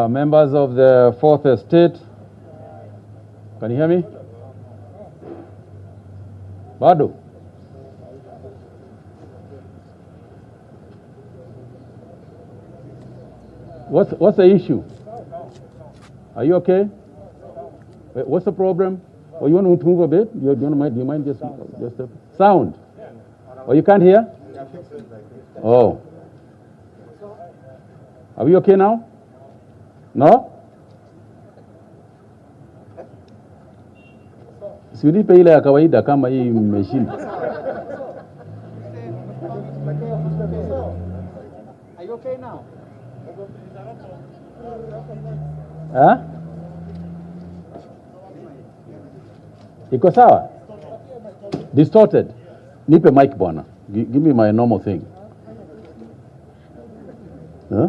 Members of the Fourth Estate, can you hear me? Bado? What's the issue? Are you okay? What's the problem? Oh, you want to move a bit? Do you mind just sound? Oh, you can't hear? Oh. Are we okay now? No? Si unipe ile ya kawaida kama hii mmeshinda. Are you okay now? Huh? Iko sawa? Distorted. Nipe mic bwana. Give me my normal thing. Huh?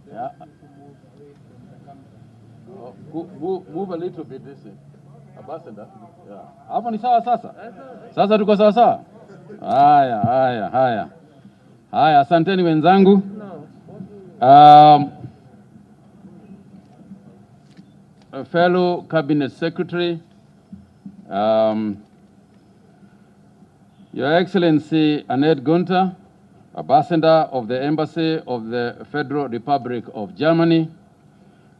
Yeah. Move a little bit this way. Ambassador. Yeah. Hapo ni sawa sasa? Sasa tuko sawa sawa? Haya, asanteni wenzangu. Fellow Cabinet Secretary, Your Excellency Annette Gunther, Ambassador of the Embassy of the Federal Republic of Germany,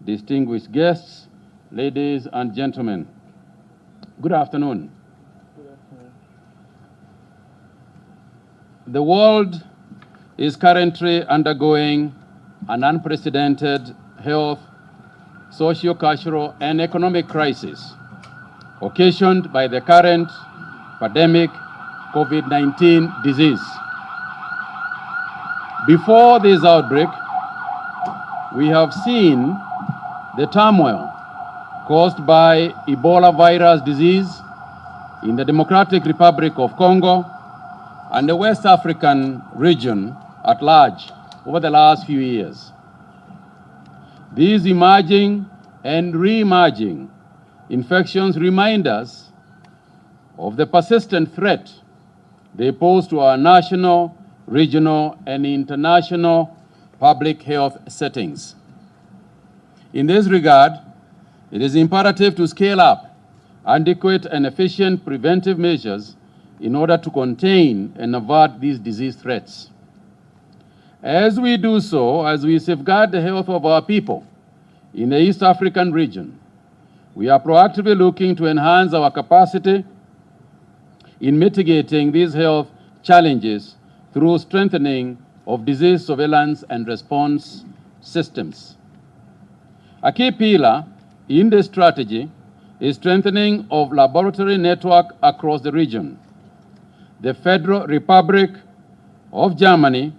distinguished guests, ladies and gentlemen, good afternoon. The world is currently undergoing an unprecedented health, socio-cultural, and economic crisis occasioned by the current pandemic COVID-19 disease. Before this outbreak, we have seen the turmoil caused by Ebola virus disease in the Democratic Republic of Congo and the West African region at large over the last few years. These emerging and re-emerging infections remind us of the persistent threat they pose to our national, regional, and international public health settings. In this regard, it is imperative to scale up adequate and efficient preventive measures in order to contain and avert these disease threats. As we do so, as we safeguard the health of our people in the East African region, we are proactively looking to enhance our capacity in mitigating these health challenges through strengthening of disease surveillance and response systems. A key pillar in this strategy is strengthening of laboratory network across the region. The Federal Republic of Germany,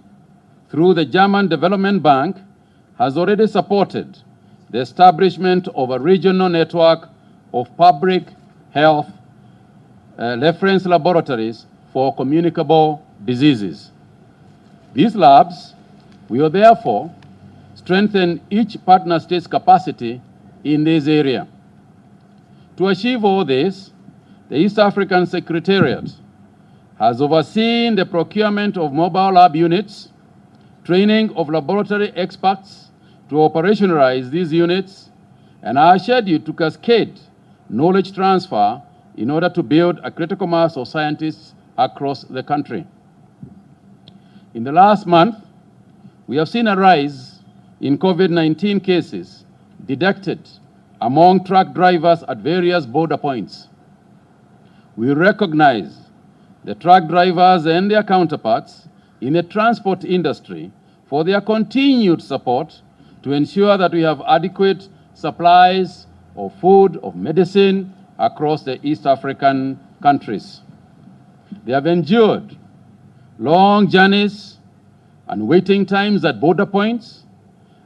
through the German Development Bank, has already supported the establishment of a regional network of public health reference laboratories for communicable diseases. These labs will therefore strengthen each partner state's capacity in this area. To achieve all this, the East African Secretariat has overseen the procurement of mobile lab units, training of laboratory experts to operationalize these units, and are scheduled to cascade knowledge transfer in order to build a critical mass of scientists across the country. In the last month, we have seen a rise in COVID-19 cases detected among truck drivers at various border points. We recognize the truck drivers and their counterparts in the transport industry for their continued support to ensure that we have adequate supplies of food, of medicine across the East African countries. They have endured long journeys and waiting times at border points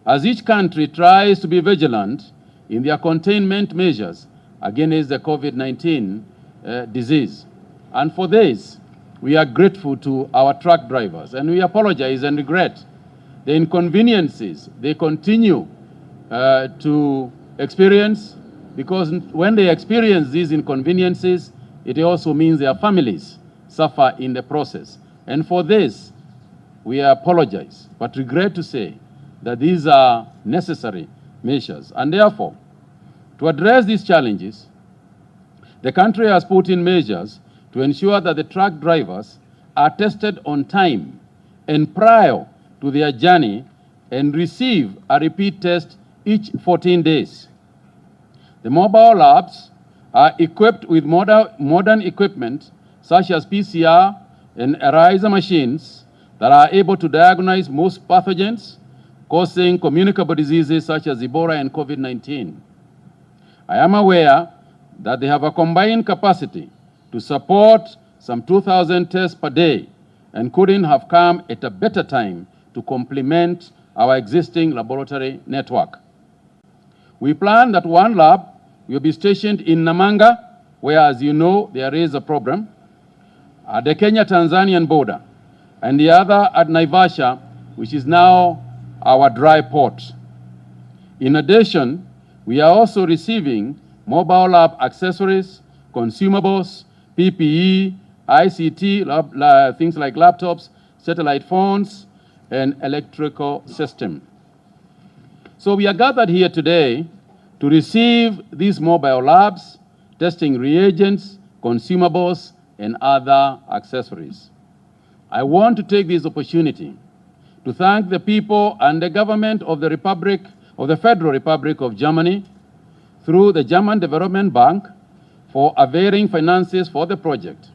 as each country tries to be vigilant in their containment measures against the COVID-19 disease. And for this, we are grateful to our truck drivers, and we apologize and regret the inconveniences they continue to experience, because when they experience these inconveniences, it also means their families suffer in the process. And for this, we apologize, but regret to say that these are necessary measures. And therefore, to address these challenges, the country has put in measures to ensure that the truck drivers are tested on time and prior to their journey and receive a repeat test each 14 days. The mobile labs are equipped with modern equipment such as PCR and ELISA machines that are able to diagnose most pathogens causing communicable diseases such as Ebola and COVID-19. I am aware that they have a combined capacity to support some 2,000 tests per day and couldn't have come at a better time to complement our existing laboratory network. We plan that one lab will be stationed in Namanga, where, as you know, there is a problem, at the Kenya-Tanzanian border, and the other at Naivasha, which is now our dry port. In addition, we are also receiving mobile lab accessories, consumables, PPE, ICT, things like laptops, satellite phones, and electrical system. So we are gathered here today to receive these mobile labs, testing reagents, consumables, and other accessories. I want to take this opportunity to thank the people and the government of the Federal Republic of Germany through the German Development Bank for availing finances for the project,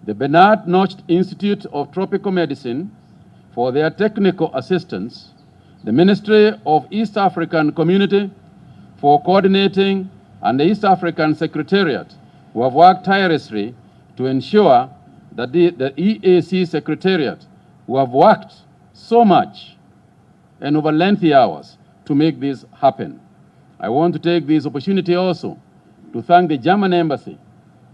the Bernard Nocht Institute of Tropical Medicine for their technical assistance, the Ministry of East African Community for coordinating, and the East African Secretariat, who have worked tirelessly to ensure that the EAC Secretariat, who have worked so much and over lengthy hours to make this happen. I want to take this opportunity also to thank the German Embassy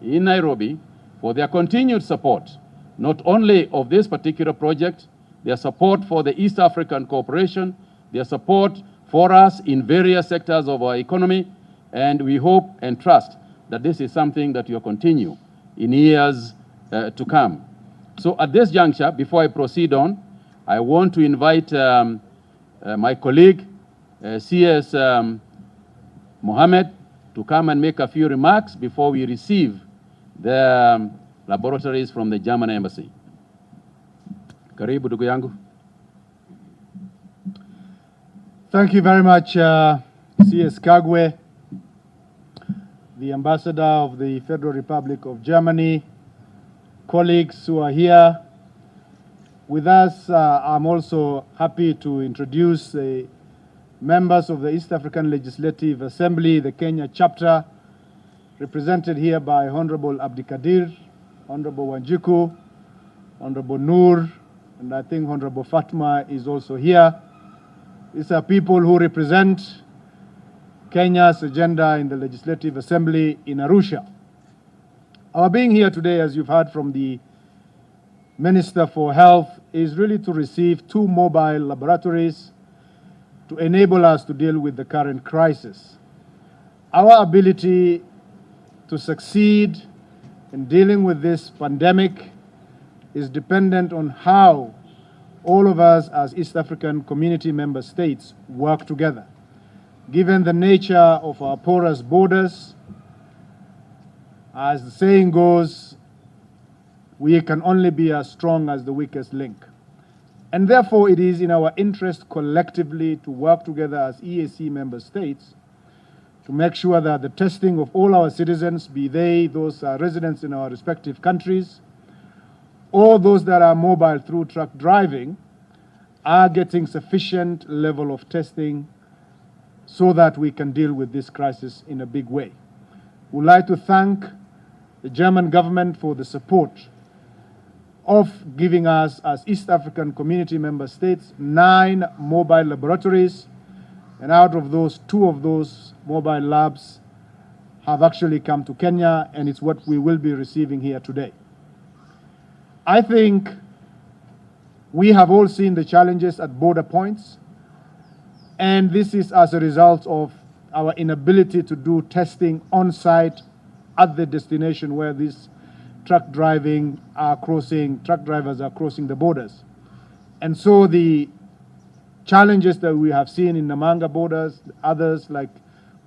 in Nairobi for their continued support, not only of this particular project, their support for the East African cooperation, their support for us in various sectors of our economy, and we hope and trust that this is something that will continue in years to come. So at this juncture, before I proceed on, I want to invite my colleague, CS Mohammed, to come and make a few remarks before we receive the laboratories from the German Embassy. Karibu ndugu yangu. Thank you very much, CS Kagwe, the Ambassador of the Federal Republic of Germany, colleagues who are here with us. I'm also happy to introduce the members of the East African Legislative Assembly, the Kenya chapter, represented here by Honorable Abdikadir, Honorable Wanjiku, Honorable Noor, and I think Honorable Fatma is also here. These are people who represent Kenya's agenda in the Legislative Assembly in Arusha. Our being here today, as you've heard from the Minister for Health, is really to receive 2 mobile laboratories to enable us to deal with the current crisis. Our ability to succeed in dealing with this pandemic is dependent on how all of us as East African Community member states work together. Given the nature of our porous borders, as the saying goes, we can only be as strong as the weakest link. And therefore, it is in our interest collectively to work together as EAC member states to make sure that the testing of all our citizens, be they those residents in our respective countries, or those that are mobile through truck driving, are getting sufficient level of testing so that we can deal with this crisis in a big way. We'd like to thank the German government for the support of giving us, as East African Community member states, 9 mobile laboratories, and out of those, 2 of those mobile labs have actually come to Kenya, and it's what we will be receiving here today. I think we have all seen the challenges at border points, and this is as a result of our inability to do testing on site at the destination where these truck drivers are crossing the borders. And so the challenges that we have seen in Namanga borders, others like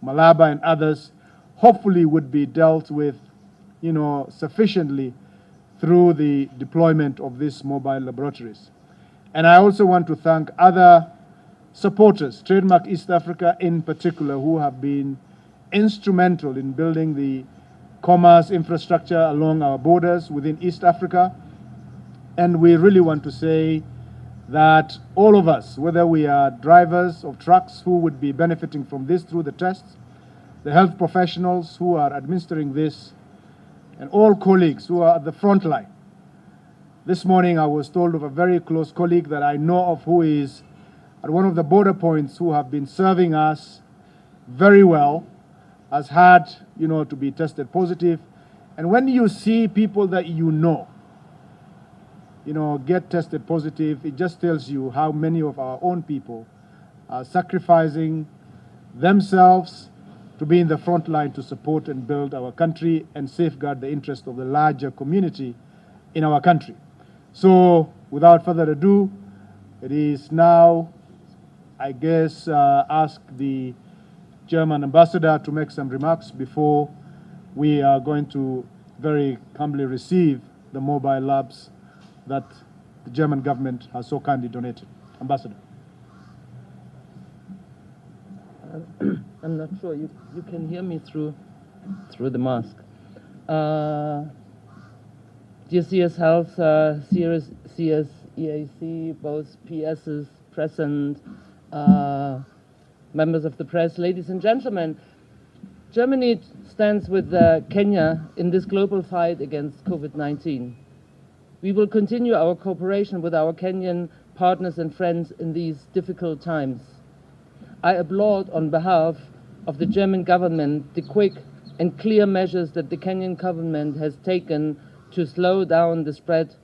Malaba and others, hopefully would be dealt with, sufficiently through the deployment of these mobile laboratories. And I also want to thank other supporters, Trademark East Africa in particular, who have been instrumental in building the commerce infrastructure along our borders within East Africa. And we really want to say that all of us, whether we are drivers of trucks who would be benefiting from this through the tests, the health professionals who are administering this, and all colleagues who are at the front line. This morning I was told of a very close colleague that I know of who is at one of the border points who have been serving us very well, has had, to be tested positive. And when you see people that get tested positive, it just tells you how many of our own people are sacrificing themselves to be in the front line to support and build our country and safeguard the interest of the larger community in our country. So without further ado, it is now, I guess, ask the German ambassador to make some remarks before we are going to very humbly receive the mobile labs that the German government has so kindly donated. Ambassador. I'm not sure you can hear me through the mask. Dear CS Health, CS EAC, both PSs present, members of the press, ladies and gentlemen, Germany stands with Kenya in this global fight against COVID-19. We will continue our cooperation with our Kenyan partners and friends in these difficult times. I applaud on behalf of the German government the quick and clear measures that the Kenyan government has taken to slow down the spread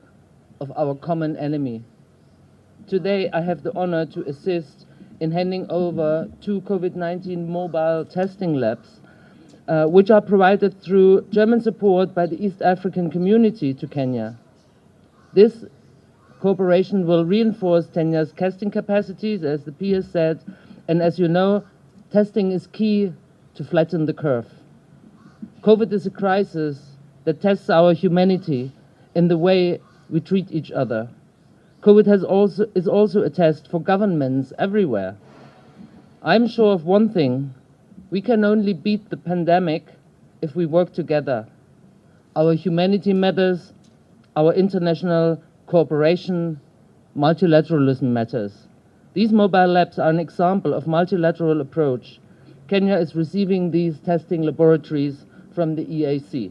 of our common enemy. Today I have the honor to assist in handing over 2 COVID-19 mobile testing labs, which are provided through German support by the East African Community to Kenya. This cooperation will reinforce Kenya's testing capacities, as the PS said, and as you know, testing is key to flatten the curve. COVID is a crisis that tests our humanity in the way we treat each other. COVID is also a test for governments everywhere. I'm sure of one thing: we can only beat the pandemic if we work together. Our humanity matters, our international cooperation, multilateralism matters. These mobile labs are an example of multilateral approach. Kenya is receiving these testing laboratories from the EAC.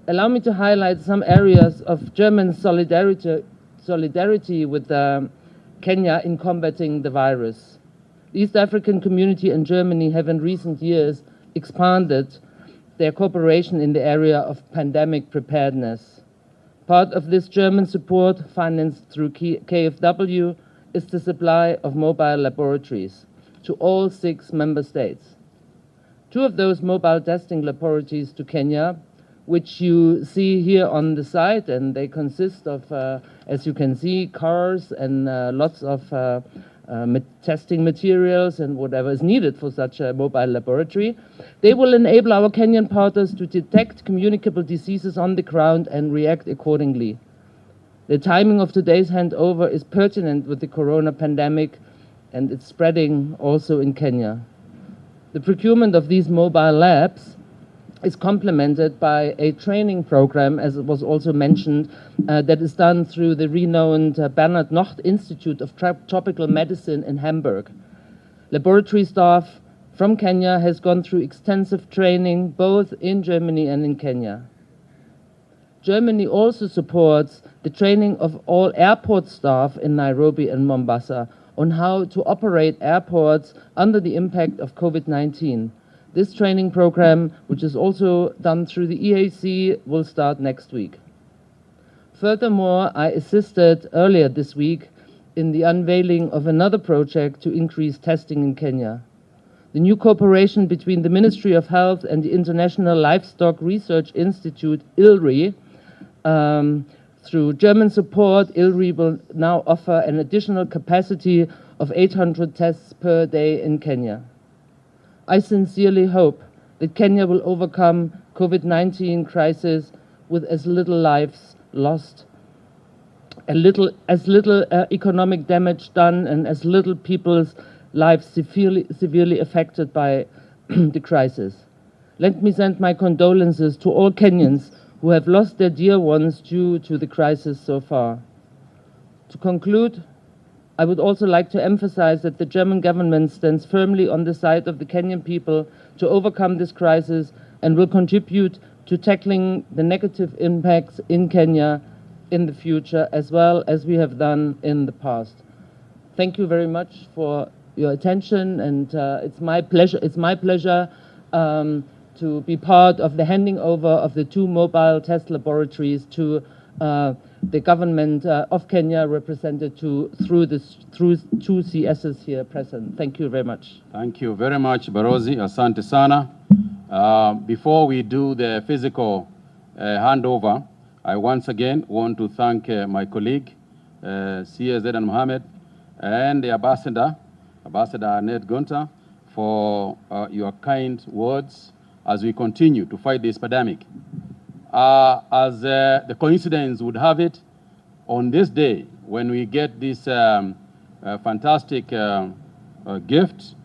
Allow me to highlight some areas of German solidarity with Kenya in combating the virus. The East African Community and Germany have in recent years expanded their cooperation in the area of pandemic preparedness. Part of this German support, financed through KfW, is the supply of mobile laboratories to all 6 member states. 2 of those mobile testing laboratories to Kenya, which you see here on the site, and they consist of, as you can see, cars and lots of testing materials and whatever is needed for such a mobile laboratory. They will enable our Kenyan partners to detect communicable diseases on the ground and react accordingly. The timing of today's handover is pertinent with the corona pandemic, and it's spreading also in Kenya. The procurement of these mobile labs is complemented by a training program, as it was also mentioned, that is done through the renowned Bernhard Nocht Institute of Tropical Medicine in Hamburg. Laboratory staff from Kenya has gone through extensive training both in Germany and in Kenya. Germany also supports the training of all airport staff in Nairobi and Mombasa on how to operate airports under the impact of COVID-19. This training program, which is also done through the EAC, will start next week. Furthermore, I assisted earlier this week in the unveiling of another project to increase testing in Kenya. The new cooperation between the Ministry of Health and the International Livestock Research Institute, ILRI, through German support, ILRI will now offer an additional capacity of 800 tests per day in Kenya. I sincerely hope that Kenya will overcome COVID-19 crisis with as little lives lost, as little economic damage done, and as little people's lives severely affected by the crisis. Let me send my condolences to all Kenyans who have lost their dear ones due to the crisis so far. To conclude, I would also like to emphasize that the German government stands firmly on the side of the Kenyan people to overcome this crisis and will contribute to tackling the negative impacts in Kenya in the future, as well as we have done in the past. Thank you very much for your attention, and it's my pleasure to be part of the handing over of the 2 mobile test laboratories to the government of Kenya, represented through 2 CSs here present. Thank you very much. Thank you very much, Barozi. Asante sana. Before we do the physical handover, I once again want to thank my colleague, CS Zedan Mohamed, and the Ambassador Annette Gunter, for your kind words as we continue to fight this pandemic. As the coincidence would have it, on this day, when we get this fantastic gift,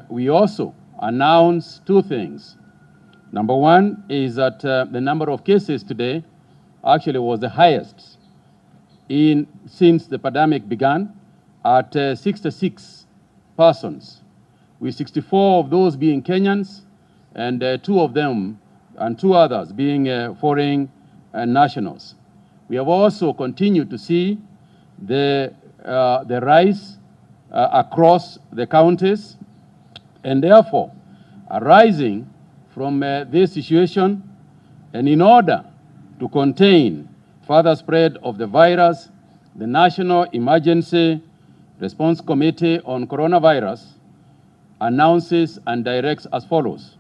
we also announce 2 things. Number one is that the number of cases today actually was the highest since the pandemic began, at 66 persons, with 64 of those being Kenyans, and 2 of them and 2 others being foreign nationals. We have also continued to see the rise across the counties, and therefore, arising from this situation, and in order to contain further spread of the virus, the National Emergency Response Committee on Coronavirus announces and directs as follows.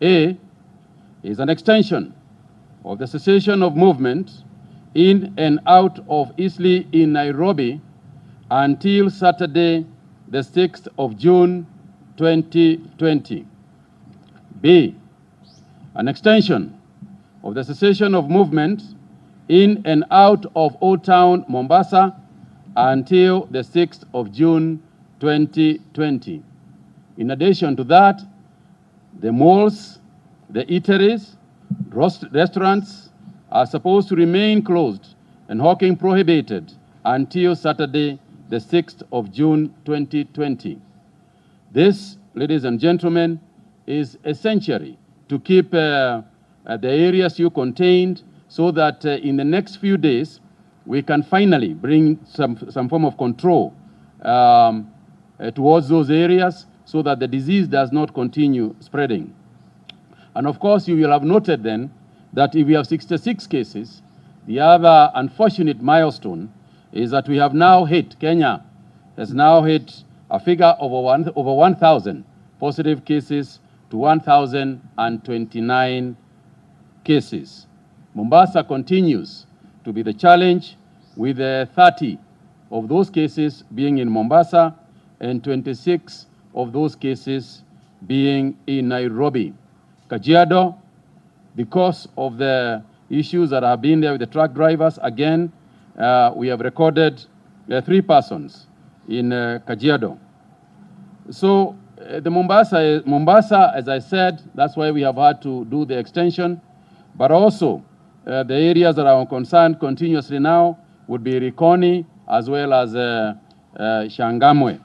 A is an extension of the cessation of movement in and out of Eastleigh in Nairobi until Saturday, the 6th of June, 2020. B, an extension of the cessation of movement in and out of Old Town, Mombasa until the 6th of June, 2020. In addition to that, the malls, the eateries, restaurants are supposed to remain closed and hawking prohibited until Saturday, the 6th of June, 2020. This, ladies and gentlemen, is essential to keep the areas you contained, so that in the next few days, we can finally bring some form of control towards those areas, so that the disease does not continue spreading. And of course, you will have noted then that if we have 66 cases, the other unfortunate milestone is that we have now hit, Kenya has now hit a figure of over 1,000 positive cases to 1,029 cases. Mombasa continues to be the challenge, with 30 of those cases being in Mombasa and 26 of those cases being in Nairobi. Kajiado, because of the issues that have been there with the truck drivers, again, we have recorded 3 persons in Kajiado. So The Mombasa, as I said, that's why we have had to do the extension. But also, the areas that are concerned continuously now would be Rikoni as well as Shangamwe.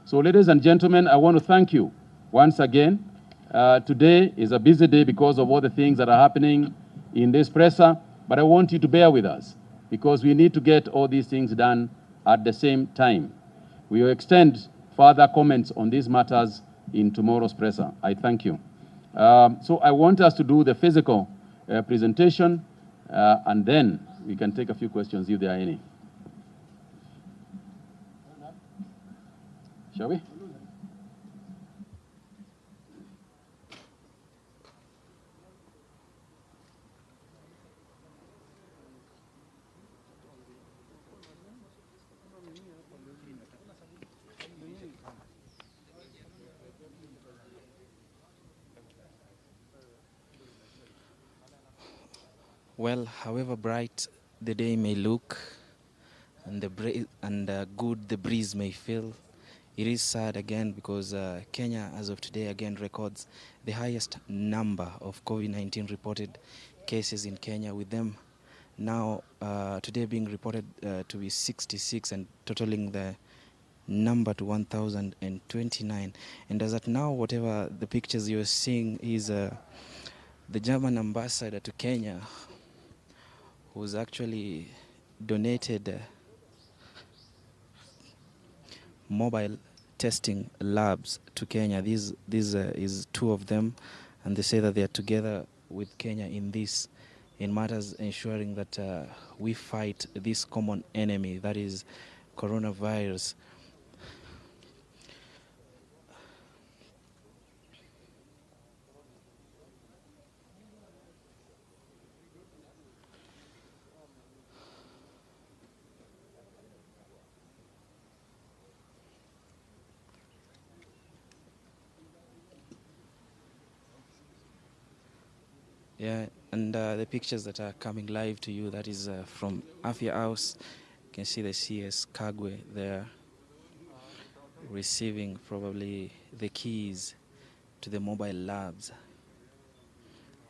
So, ladies and gentlemen, I want to thank you once again. Today is a busy day because of all the things that are happening in this presser, but I want you to bear with us because we need to get all these things done at the same time. We will extend further comments on these matters in tomorrow's presser. I thank you. So I want us to do the physical presentation, and then we can take a few questions if there are any. Shall we? Well, however bright the day may look and good the breeze may feel, it is sad again because Kenya, as of today, again records the highest number of COVID-19 reported cases in Kenya, with them now today being reported to be 66 and totaling the number to 1,029. And as at now, whatever the pictures you're seeing is the German ambassador to Kenya, who's actually donated mobile testing labs to Kenya. These is two of them, and they say that they are together with Kenya in matters ensuring that we fight this common enemy, that is coronavirus. Yeah, and the pictures that are coming live to you, that is from Afya House. You can see the CS Kagwe there receiving probably the keys to the mobile labs.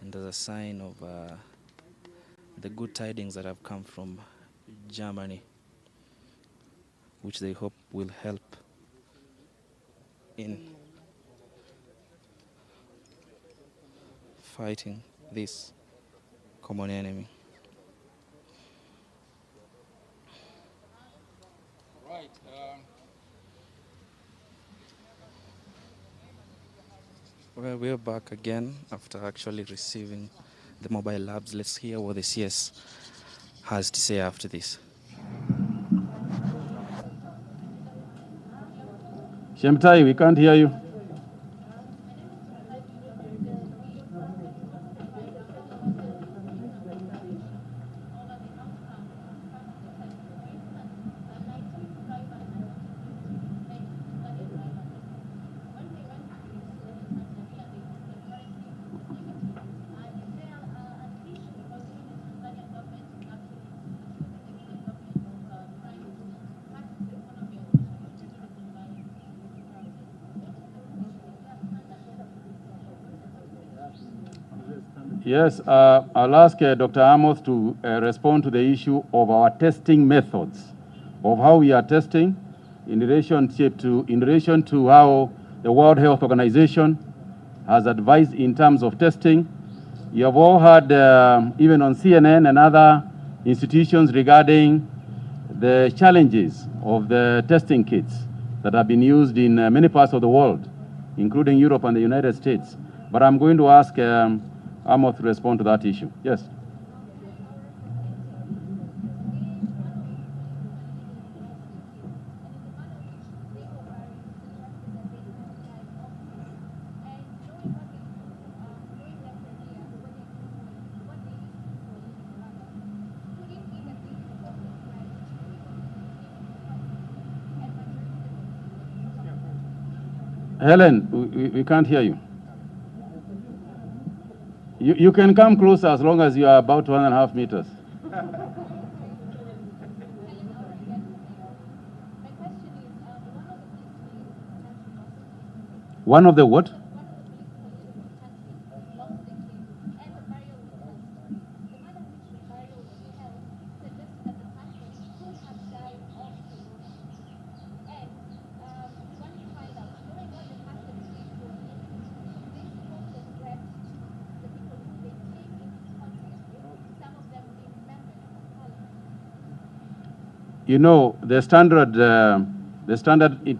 And as a sign of the good tidings that have come from Germany, which they hope will help in fighting this common enemy. Right. Well, we're back again after actually receiving the mobile labs. Let's hear what the CS has to say after this. Shemtai, we can't hear you. Yes, I'll ask Dr. Amos to respond to the issue of our testing methods, of how we are testing in relation to how the World Health Organization has advised in terms of testing. You have all heard, even on CNN and other institutions, regarding the challenges of the testing kits that have been used in many parts of the world, including Europe and the United States. But I'm going to ask Amos to respond to that issue. Yes. Helen, we can't hear you. You can come closer as long as you are about 1.5 meters. One of the what? You know, the standard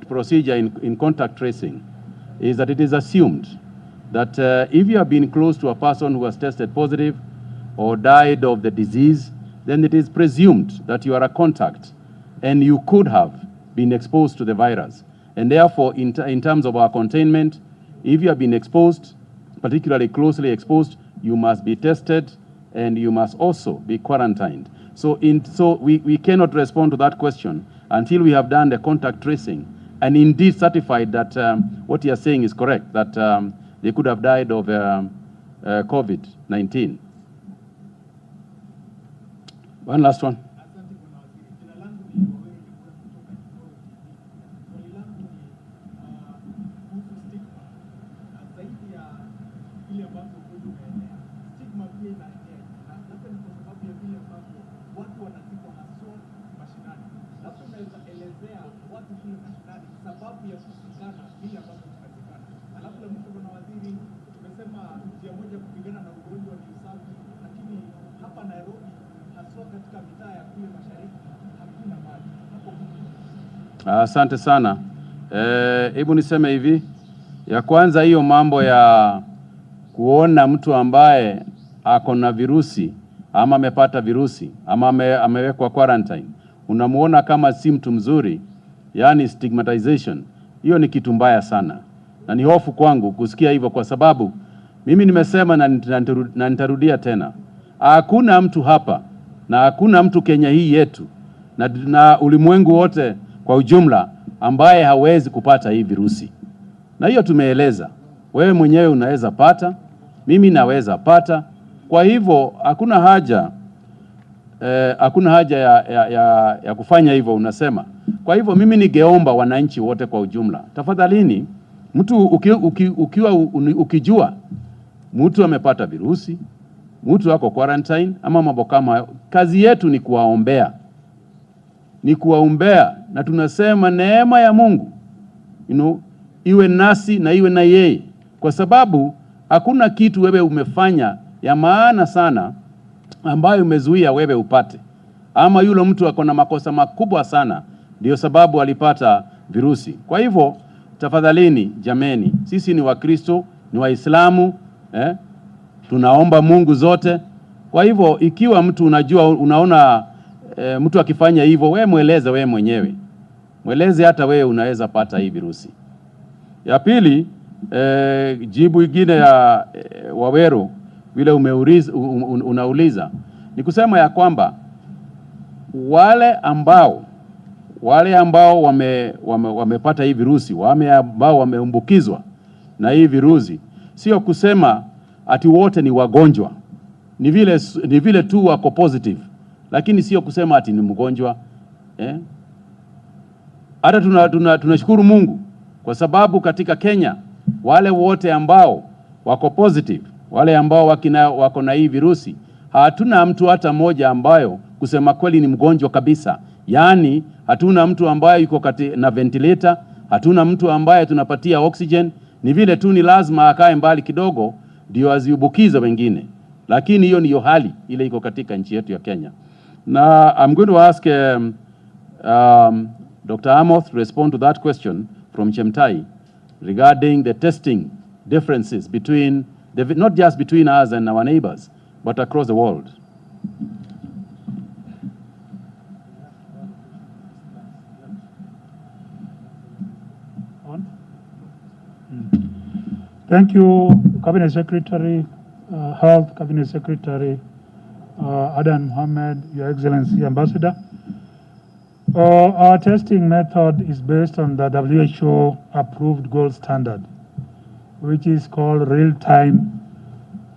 procedure in contact tracing is that it is assumed that if you have been close to a person who has tested positive or died of the disease, then it is presumed that you are a contact and you could have been exposed to the virus. And therefore, in terms of our containment, if you have been exposed, particularly closely exposed, you must be tested and you must also be quarantined. So we cannot respond to that question until we have done the contact tracing and indeed certified that what you are saying is correct, that they could have died of COVID-19. One last one. Asante sana. Hebu niseme hivi, ya kwanza hiyo mambo ya kuona mtu ambaye ako na virusi ama amepata virusi ama amewekwa quarantine, unamuona kama si mtu mzuri, yani stigmatization, hiyo ni kitu mbaya sana. Na ni hofu kwangu kusikia hivyo, kwa sababu mimi nimesema na nitarudia tena, hakuna mtu hapa na hakuna mtu Kenya hii yetu na ulimwengu wote kwa ujumla ambaye hawezi kupata hii virusi. Na hiyo tumeeleza. Wewe mwenyewe unaweza pata, mimi naweza pata. Kwa hivyo hakuna haja ya kufanya hivyo unasema. Kwa hivyo mimi ningeomba wananchi wote kwa ujumla, tafadhalini, mtu ukijua mtu amepata virusi, mtu ako quarantine ama mambo kama hayo, kazi yetu ni kuwaombea. Na tunasema neema ya Mungu iwe nasi na iwe na yeye, kwa sababu hakuna kitu wewe umefanya ya maana sana ambayo umezuia wewe upate, ama yule mtu ako na makosa makubwa sana ndio sababu alipata virusi. Kwa hivyo tafadhalini jameni, sisi ni Wakristo, ni Waislamu, tunaomba Mungu zote. Kwa hivyo ikiwa mtu unaona mtu akifanya hivyo, wewe mweleze wewe mwenyewe. Mweleze hata wewe unaweza pata hii virusi. Ya pili, jibu ingine ya Waweru vile unauliza ni kusema ya kwamba wale ambao wamepata hii virusi, ambao wameambukizwa na hii virusi, sio kusema ati wote ni wagonjwa. Ni vile tu wako positive, lakini sio kusema ati ni mgonjwa. Hata tunashukuru Mungu kwa sababu katika Kenya wale wote ambao wako positive, wale ambao wako na hii virusi, hatuna mtu hata mmoja ambayo kusema kweli ni mgonjwa kabisa. Yaani hatuna mtu ambaye yuko na ventilator, hatuna mtu ambaye tunapatia oxygen. Ni vile tu ni lazima akae mbali kidogo ndio aziubukize wengine. Lakini hiyo ndiyo hali ile iko katika nchi yetu ya Kenya. Now, I'm going to ask Dr. Amoth to respond to that question from Chemtai regarding the testing differences between, not just between us and our neighbors, but across the world. Thank you, Cabinet Secretary, Health Cabinet Secretary Adan Mohamed, Your Excellency Ambassador. Our testing method is based on the WHO approved gold standard, which is called real-time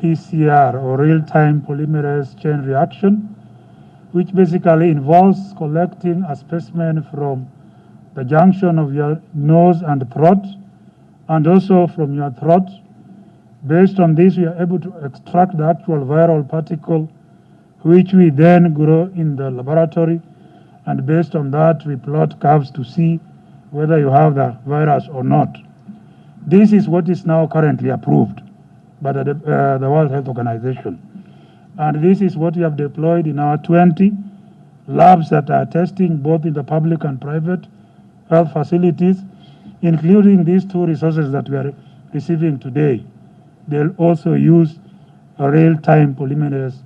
PCR or real-time polymerase chain reaction, which basically involves collecting a specimen from the junction of your nose and throat and also from your throat. Based on this, we are able to extract the actual viral particle, which we then grow in the laboratory. And based on that, we plot curves to see whether you have the virus or not. This is what is now currently approved by the World Health Organization. And this is what we have deployed in our 20 labs that are testing both in the public and private health facilities, including these two resources that we are receiving today. They'll also use a real-time polymerase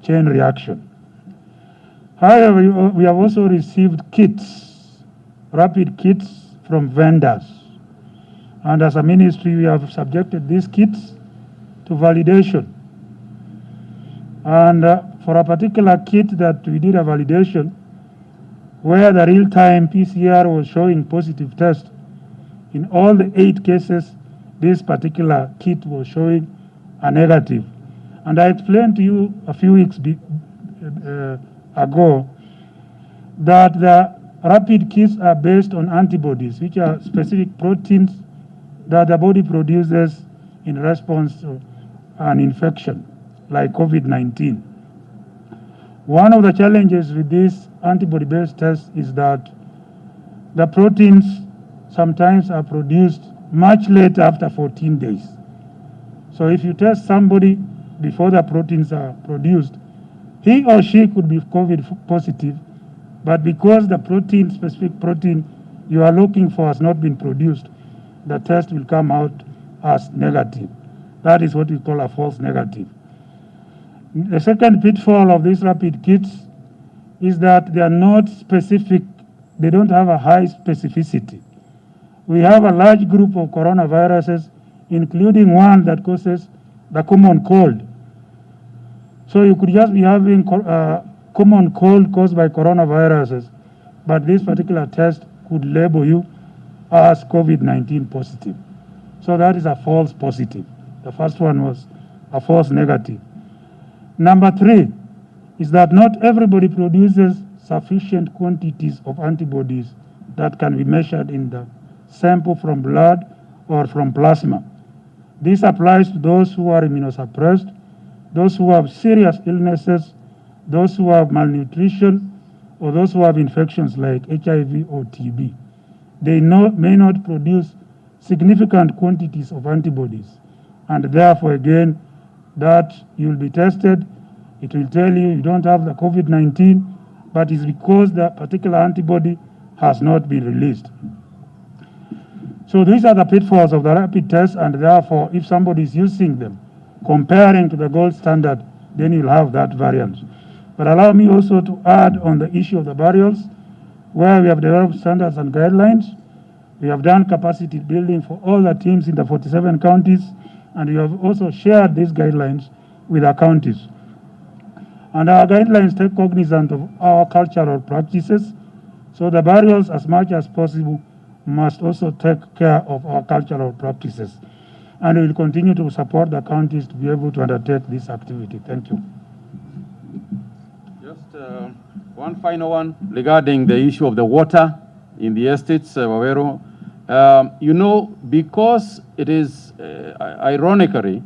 chain reaction. However, we have also received kits, rapid kits from vendors. And as a ministry, we have subjected these kits to validation. And for a particular kit that we did a validation, where the real-time PCR was showing positive test, in all the 8 cases, this particular kit was showing a negative. And I explained to you a few weeks ago that the rapid kits are based on antibodies, which are specific proteins that the body produces in response to an infection like COVID-19. One of the challenges with these antibody-based tests is that the proteins sometimes are produced much later after 14 days. So if you test somebody before the proteins are produced, he or she could be COVID positive, but because the protein, specific protein you are looking for has not been produced, the test will come out as negative. That is what we call a false negative. The second pitfall of these rapid kits is that they are not specific. They don't have a high specificity. We have a large group of coronaviruses, including one that causes the common cold. So you could just be having common cold caused by coronaviruses, but this particular test could label you as COVID-19 positive. So that is a false positive. The first one was a false negative. Number 3 is that not everybody produces sufficient quantities of antibodies that can be measured in the sample from blood or from plasma. This applies to those who are immunosuppressed, those who have serious illnesses, those who have malnutrition, or those who have infections like HIV or TB. They may not produce significant quantities of antibodies, and therefore again, that you'll be tested, it will tell you you don't have the COVID-19, but it's because the particular antibody has not been released. So these are the pitfalls of the rapid test, and therefore, if somebody is using them, comparing to the gold standard, then you'll have that variance. But allow me also to add on the issue of the burials, where we have developed standards and guidelines. We have done capacity building for all the teams in the 47 counties, and we have also shared these guidelines with our counties. And our guidelines take cognizance of our cultural practices, so the burials, as much as possible, must also take care of our cultural practices. And we will continue to support the counties to be able to undertake this activity. Thank you. Just one final one regarding the issue of the water in the estates, Waweru. You know, because it is ironically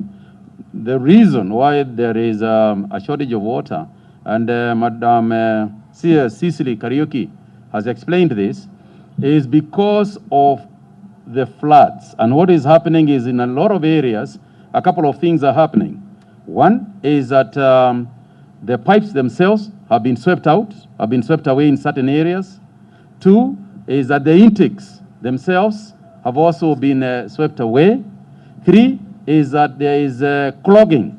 the reason why there is a shortage of water, and Madam Cecily Kariuki has explained this, is because of the floods. And what is happening is in a lot of areas, a couple of things are happening. One is that the pipes themselves have been swept out, have been swept away in certain areas. 2 is that the intakes themselves have also been swept away. 3 is that there is clogging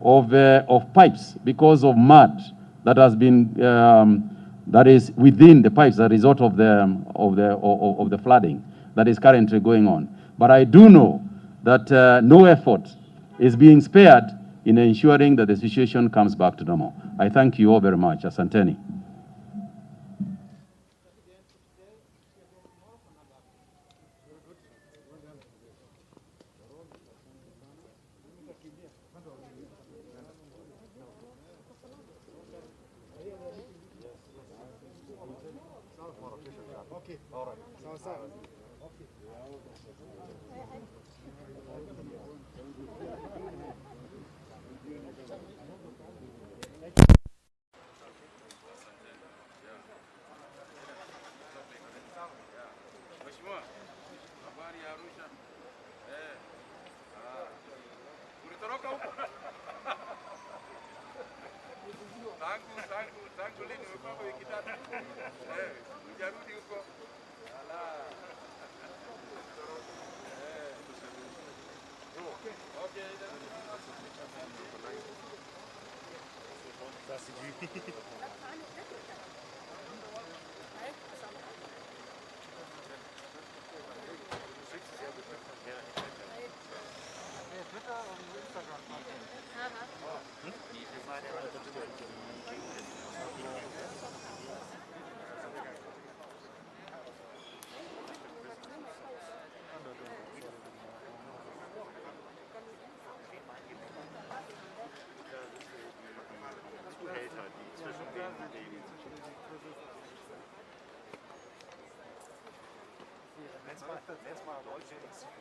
of pipes because of mud that has been that is within the pipes as a result of the flooding that is currently going on. But I do know that no effort is being spared in ensuring that the situation comes back to normal. I thank you all very much. Asanteni. Okay. All right. Sawa sawa. Okay. Mheshimiwa, habari ya Arusha? Ulitoroka huko? Tangu lini umekuwa kwa wiki tatu? Hujarudi huko? Ala. Okay. Letztes Mal Deutsche Institut.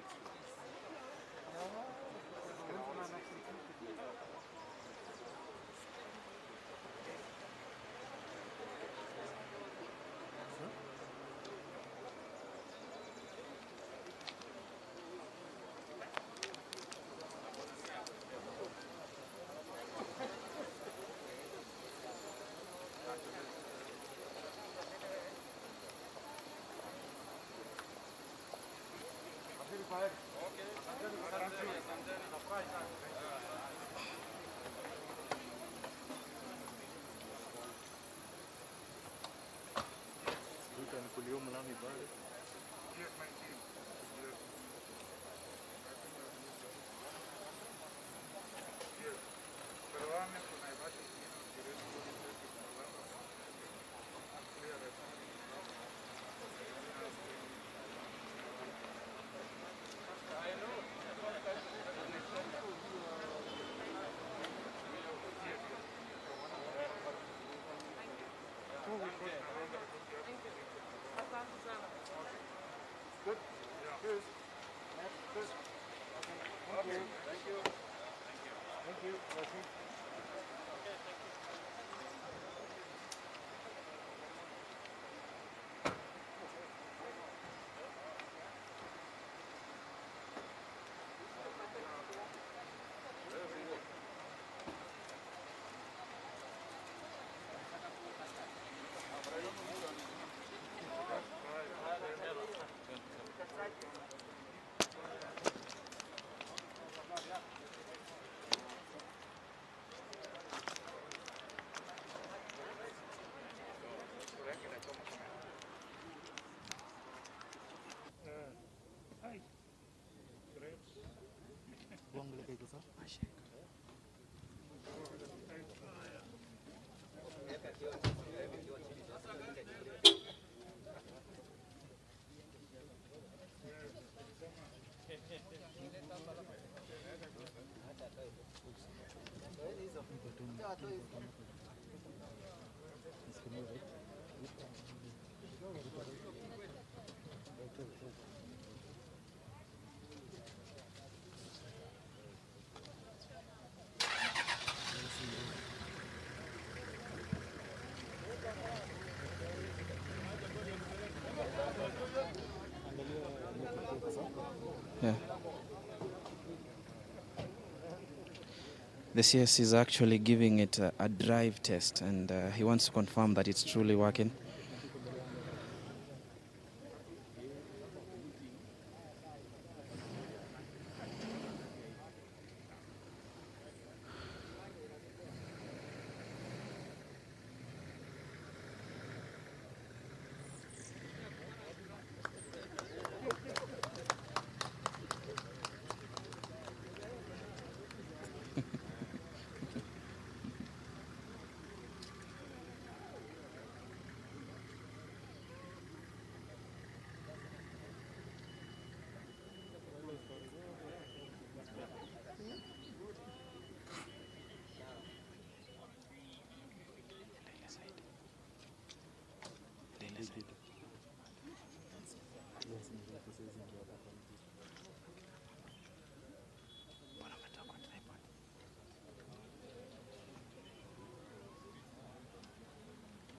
Yeah. The CS is actually giving it a drive test, and he wants to confirm that it's truly working.